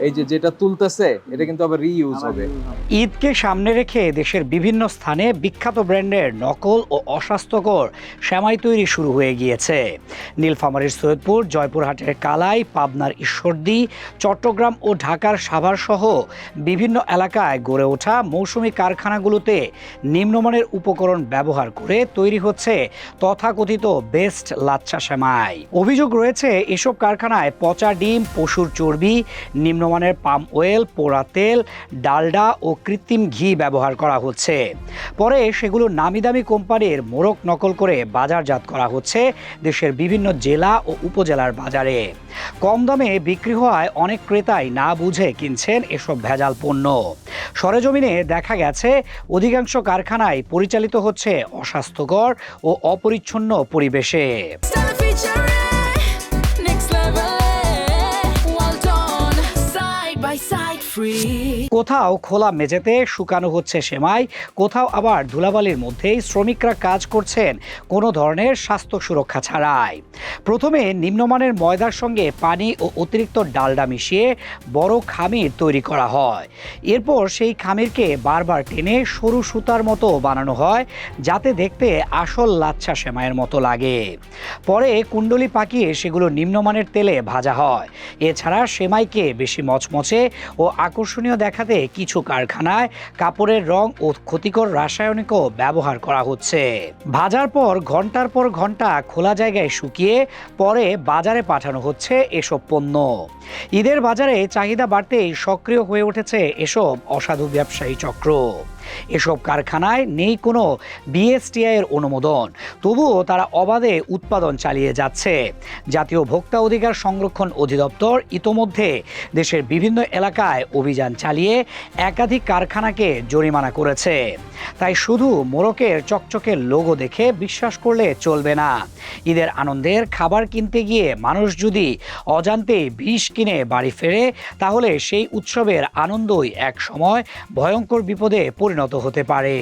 এই যে যেটা তুলতেছে এটা কিন্তু আবার রিইউজ হবে। ঈদকে সামনে রেখে দেশের বিভিন্ন স্থানে বিখ্যাত ব্র্যান্ডের নকল ও অস্বাস্থ্যকর সেমাই তৈরি শুরু হয়ে গিয়েছে। নীলফামারীর সৈয়দপুর, জয়পুরহাটের কালাই, পাবনার ঈশ্বরদী, চট্টগ্রাম ও ঢাকার সাভার সহ বিভিন্ন এলাকায় গড়ে ওঠা মৌসুমি কারখানাগুলোতে নিম্নমানের উপকরণ ব্যবহার করে তৈরি হচ্ছে তথাকথিত বেস্ট লাচ্ছা সেমাই। অভিযোগ রয়েছে এসব কারখানায় পচা ডিম, পশুর চর্বি, নিম্নমানের পাম অয়েল, পোড়া তেল, ডালডা ও কৃত্রিম ঘি ব্যবহার করা হচ্ছে। পরে সেগুলো নামি দামি কোম্পানির মোড়ক নকল করে বাজারজাত করা হচ্ছে দেশের বিভিন্ন জেলা ও উপজেলার বাজারে। কম দামে বিক্রি হওয়ায় অনেক ক্রেতাই না বুঝে কিনছেন এসব ভেজাল পণ্য। সরেজমিনে দেখা গেছে অধিকাংশ কারখানায় পরিচালিত হচ্ছে অস্বাস্থ্যকর ও অপরিচ্ছন্ন পরিবেশে। কোথাও খোলা মেঝেতে শুকানো হচ্ছে সেমাই, কোথাও আবার ধুলাবালির মধ্যেই শ্রমিকরা কাজ করছেন কোনো ধরনের স্বাস্থ্য সুরক্ষা ছাড়াই। প্রথমে নিম্নমানের ময়দার সঙ্গে পানি ও অতিরিক্ত ডালডা মিশিয়ে বড় খামির তৈরি করা হয়। এরপর সেই খামিরকে বারবার টেনে সরু সুতার মতো বানানো হয় যাতে দেখতে আসল লাচ্ছা সেমাইয়ের মতো লাগে। পরে কুণ্ডলি পাকিয়ে সেগুলো নিম্নমানের তেলে ভাজা হয়। এছাড়া সেমাইকে বেশি মচমচে ও আকর্ষণীয় দেখাতে কিছু কারখানায় কাপড়ের রং ও ক্ষতিকর রাসায়নিকও ব্যবহার করা হচ্ছে। ভাজার পর ঘন্টার পর ঘন্টা খোলা জায়গায় শুকিয়ে পরে বাজারে পাঠানো হচ্ছে এসব পণ্য। ঈদের বাজারে চাহিদা বাড়তেই সক্রিয় হয়ে উঠেছে এসব অসাধু ব্যবসায়ী চক্র। এসব কারখানায় নেই কোনো বিএসটিআই এর অনুমোদন, তবুও তারা অবাধে উৎপাদন চালিয়ে যাচ্ছে। জাতীয় ভোক্তা অধিকার সংরক্ষণ অধিদপ্তর ইতোমধ্যে দেশের বিভিন্ন এলাকায় অভিযান চালিয়ে একাধিক কারখানাকে জরিমানা করেছে। তাই শুধু মোড়কের চকচকে লোগো দেখে বিশ্বাস করলে চলবে না। ঈদের আনন্দের খাবার কিনতে গিয়ে মানুষ যদি অজান্তে বিষ কিনে বাড়ি ফেরে, তাহলে সেই উৎসবের আনন্দই এক সময় ভয়ঙ্কর বিপদে পরিণত হতে পারে।